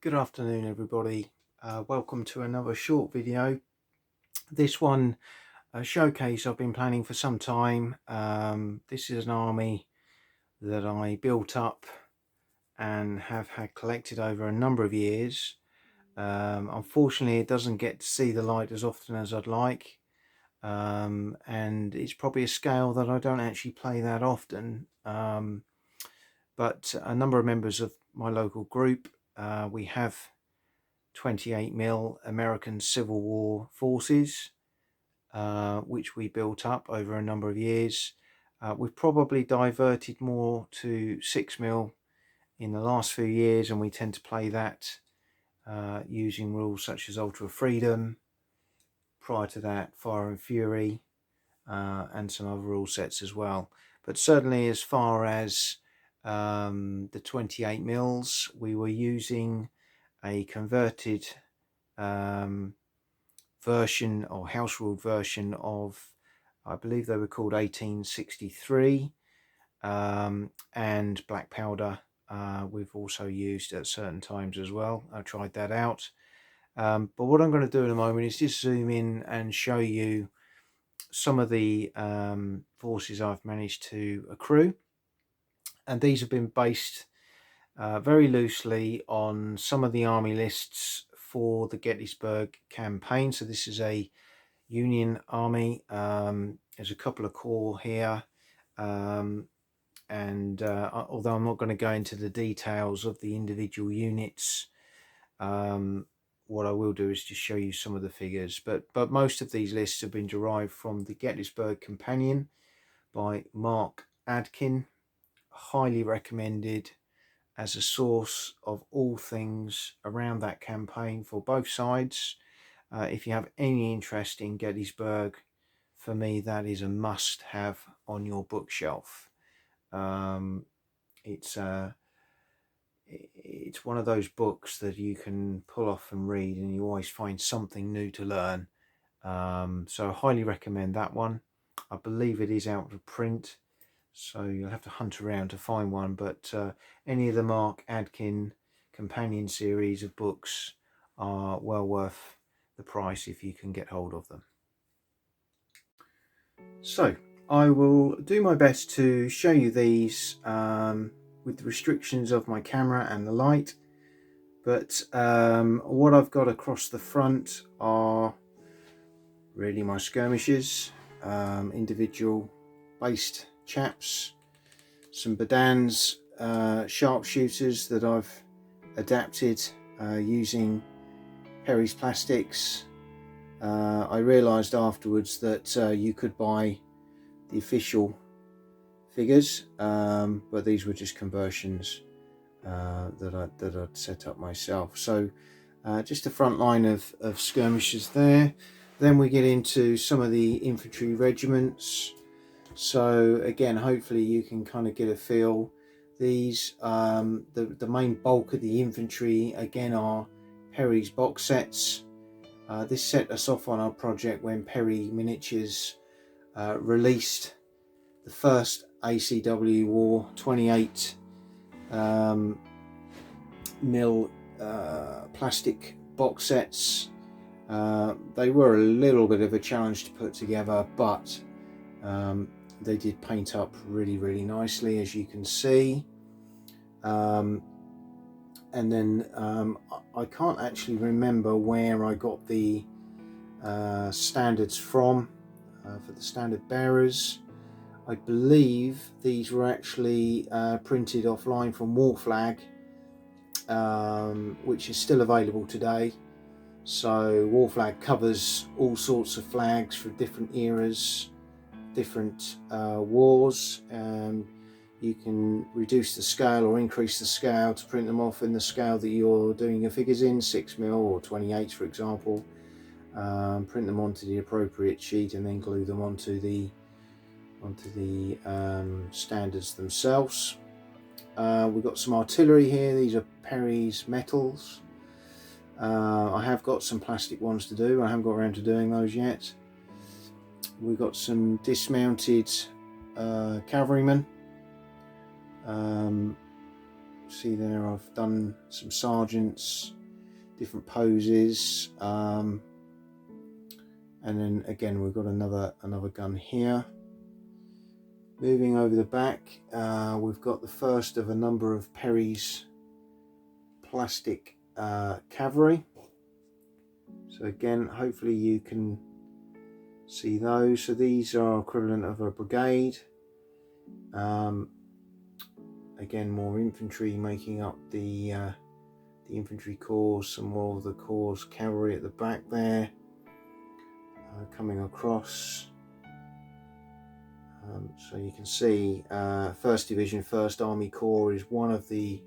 Good afternoon everybody, welcome to another short video. This one a showcase I've been planning for some time. This is an army that I built up and have had collected over a number of years. Unfortunately it doesn't get to see the light as often as I'd like, and it's probably a scale that I don't actually play that often, but a number of members of my local group, we have 28mm American Civil War forces, which we built up over a number of years. We've probably diverted more to 6mm in the last few years, and we tend to play that using rules such as Ultra Freedom, prior to that Fire and Fury, and some other rule sets as well. But certainly as far as the 28mm, we were using a converted version or house ruled version of, I believe they were called 1863, and black powder we've also used at certain times as well. I tried that out, but what I'm going to do in a moment is just zoom in and show you some of the forces I've managed to accrue, and these have been based very loosely on some of the army lists for the Gettysburg campaign. So this is a Union army. There's a couple of corps here, and although I'm not going to go into the details of the individual units, what I will do is just show you some of the figures. But most of these lists have been derived from the Gettysburg Companion by Mark Adkin. Highly recommended as a source of all things around that campaign for both sides. If you have any interest in Gettysburg, for me that is a must-have on your bookshelf. It's one of those books that you can pull off and read, and you always find something new to learn. So I highly recommend that one. I believe it is out of print, so you'll have to hunt around to find one, but any of the Mark Adkin companion series of books are well worth the price if you can get hold of them. So I will do my best to show you these with the restrictions of my camera and the light, but what I've got across the front are really my skirmishes, individual based chaps, some Badans sharpshooters that I've adapted using Perry's plastics. I realised afterwards that you could buy the official figures, but these were just conversions that I'd set up myself. So just a front line of skirmishes there. Then we get into some of the infantry regiments. So again, hopefully you can kind of get a feel. These the main bulk of the infantry again are Perry's box sets. This set us off on our project when Perry Miniatures released the first ACW War 28 mil plastic box sets. They were a little bit of a challenge to put together, but they did paint up really nicely, as you can see. And then I can't actually remember where I got the standards from for the standard bearers. I believe these were actually printed offline from War Flag, which is still available today. So War Flag covers all sorts of flags for different eras, different wars. You can reduce the scale or increase the scale to print them off in the scale that you're doing your figures in, 6mm or 28 for example. Print them onto the appropriate sheet and then glue them onto the standards themselves. We've got some artillery here. These are Perry's metals. I have got some plastic ones to do. I haven't got around to doing those yet. We've got some dismounted cavalrymen, see there I've done some sergeants, different poses, and then again we've got another gun here. Moving over the back, we've got the first of a number of Perry's plastic cavalry. So again, hopefully you can see those. So these are equivalent of a brigade. Again, more infantry making up the infantry corps, some more of the corps cavalry at the back there, coming across. So you can see 1st Division, 1st Army Corps is one of the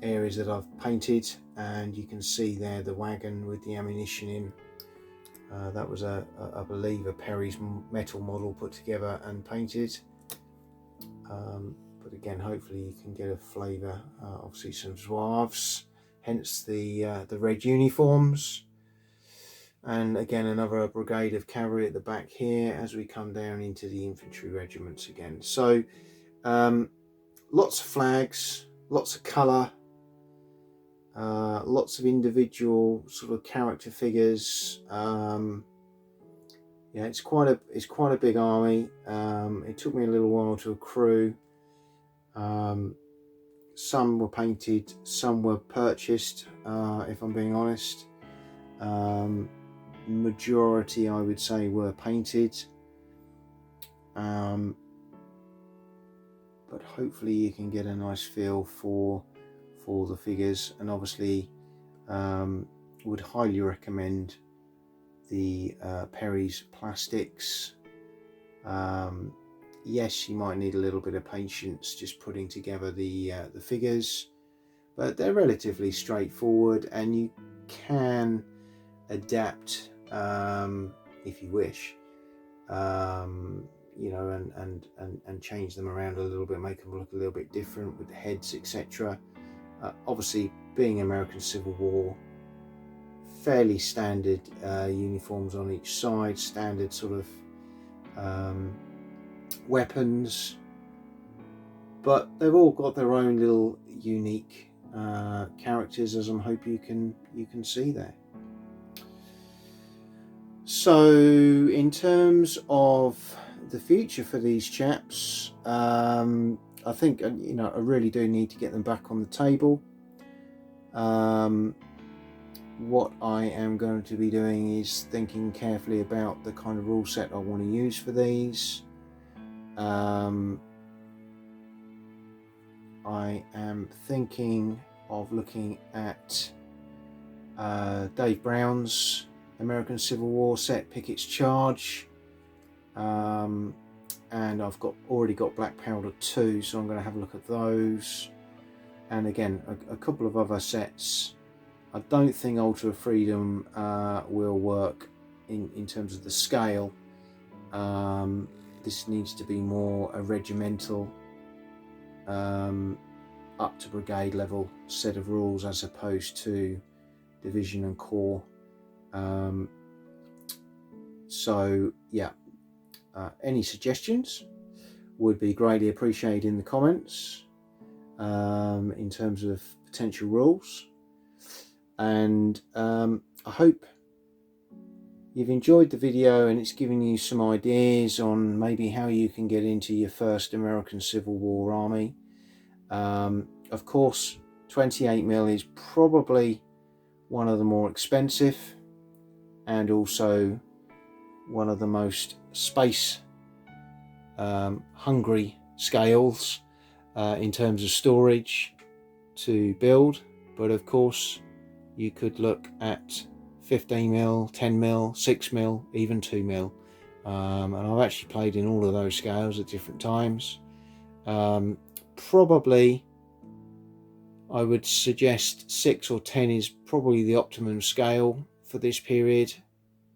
areas that I've painted, and you can see there the wagon with the ammunition in. That was I believe a Perry's metal model put together and painted. But again, hopefully you can get a flavour. Obviously some Zouaves, hence the red uniforms. And again, another brigade of cavalry at the back here as we come down into the infantry regiments again. So lots of flags, lots of colour, lots of individual sort of character figures. Yeah, it's quite a big army. It took me a little while to accrue. Some were painted, some were purchased, if I'm being honest. Majority, I would say, were painted, but hopefully you can get a nice feel for the figures, and obviously would highly recommend the Perry's plastics. Yes, you might need a little bit of patience just putting together the figures, but they're relatively straightforward, and you can adapt if you wish, you know, and change them around a little bit, make them look a little bit different with the heads, etc. Obviously, being American Civil War, fairly standard uniforms on each side, standard sort of weapons, but they've all got their own little unique characters, as I hope you can see there. So in terms of the future for these chaps, I think, you know, I really do need to get them back on the table. What I am going to be doing is thinking carefully about the kind of rule set I want to use for these. I am thinking of looking at Dave Brown's American Civil War set, Pickett's Charge, and I've already got Black Powder 2, so I'm going to have a look at those, and again a couple of other sets. I don't think Altar of Freedom will work in terms of the scale. This needs to be more a regimental, up to brigade level set of rules, as opposed to division and corps. So yeah, any suggestions would be greatly appreciated in the comments, in terms of potential rules, and I hope you've enjoyed the video and it's given you some ideas on maybe how you can get into your first American Civil War army. Of course, 28mm is probably one of the more expensive, and also one of the most space hungry scales in terms of storage to build. But of course you could look at 15mm, 10mm, 6mm, even 2mm, and I've actually played in all of those scales at different times. Probably I would suggest 6 or 10 is probably the optimum scale for this period,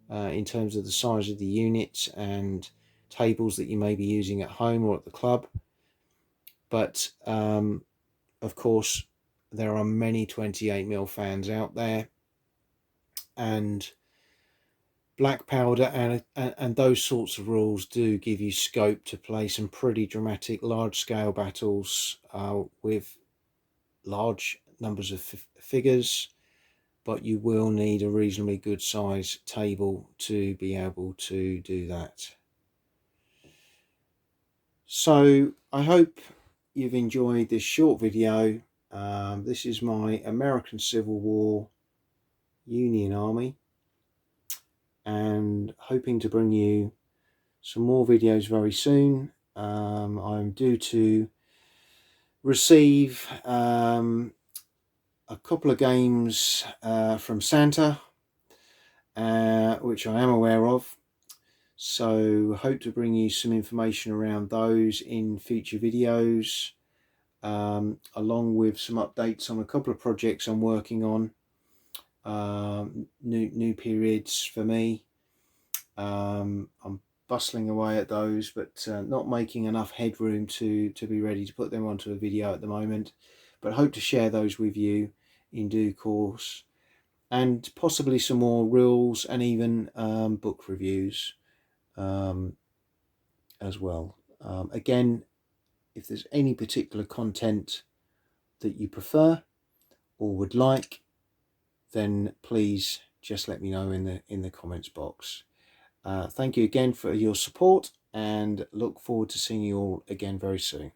in terms of the size of the units and tables that you may be using at home or at the club. But of course there are many 28mm fans out there, and black powder and those sorts of rules do give you scope to play some pretty dramatic large-scale battles with large numbers of figures, but you will need a reasonably good size table to be able to do that. So I hope you've enjoyed this short video. This is my American Civil War Union Army, and hoping to bring you some more videos very soon. I'm due to receive a couple of games from Santa, which I am aware of, so hope to bring you some information around those in future videos, along with some updates on a couple of projects I'm working on, new periods for me. I'm bustling away at those, but not making enough headroom to be ready to put them onto a video at the moment, but hope to share those with you in due course, and possibly some more rules and even book reviews as well. Again, if there's any particular content that you prefer or would like, then please just let me know in the comments box. Thank you again for your support, and look forward to seeing you all again very soon.